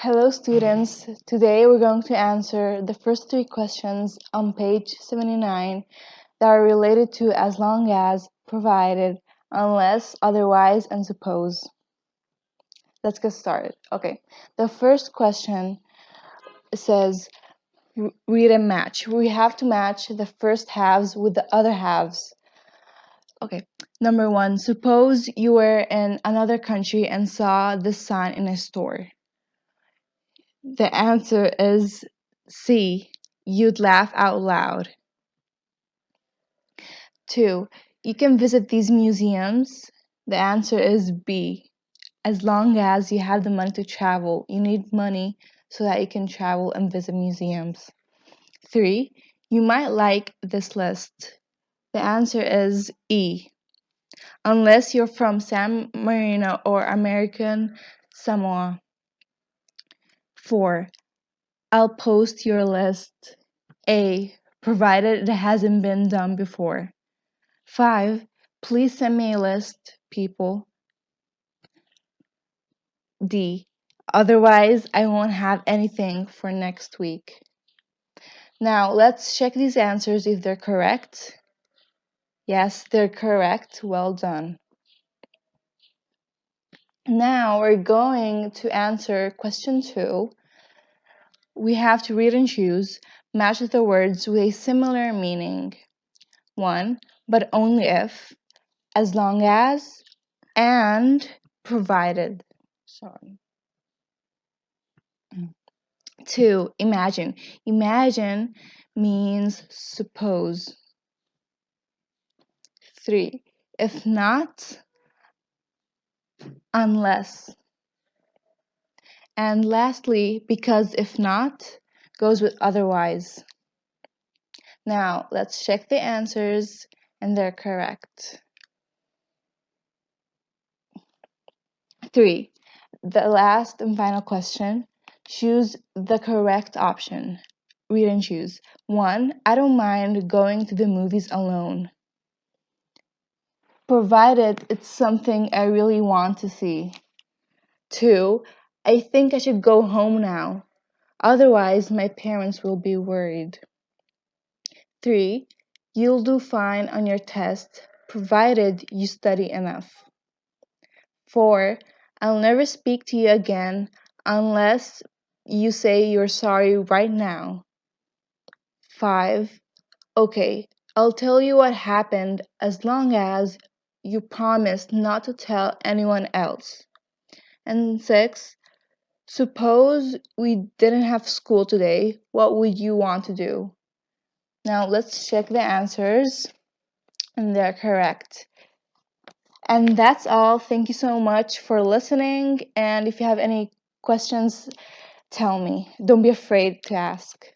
Hello students, today we're going to answer the first three questions on page 79 that are related to as long as, provided, unless, otherwise, and suppose. Let's get started. Okay, the first question says read and match. We have to match the first halves with the other halves. Okay, number one, suppose you were in another country and saw this sign in a store. The answer is C. You'd laugh out loud. 2. You can visit these museums. The answer is B. As long as you have the money to travel, you need money so that you can travel and visit museums. 3. You might like this list. The answer is E. Unless you're from San Marino or American Samoa. 4. I'll post your list. A. Provided it hasn't been done before. 5. Please send me a list, people. D. Otherwise, I won't have anything for next week. Now, let's check these answers if they're correct. Yes, they're correct. Well done. Now, we're going to answer question 2. We have to read and choose, match the words with a similar meaning. 1. But only if, as long as, and provided. Sorry. 2. Imagine. Imagine means suppose. 3. If not, unless. And lastly, because if not goes with otherwise. Now, let's check the answers, and they're correct. 3. The last and final question. Choose the correct option. Read and choose. 1. I don't mind going to the movies alone, provided it's something I really want to see. 2. I think I should go home now, otherwise my parents will be worried. 3. You'll do fine on your test, provided you study enough. 4. I'll never speak to you again unless you say you're sorry right now. 5. Okay, I'll tell you what happened as long as you promise not to tell anyone else. And 6. Suppose we didn't have school today, what would you want to do? Now let's check the answers, and they're correct. And that's all. Thank you so much for listening, and if you have any questions, tell me. Don't be afraid to ask.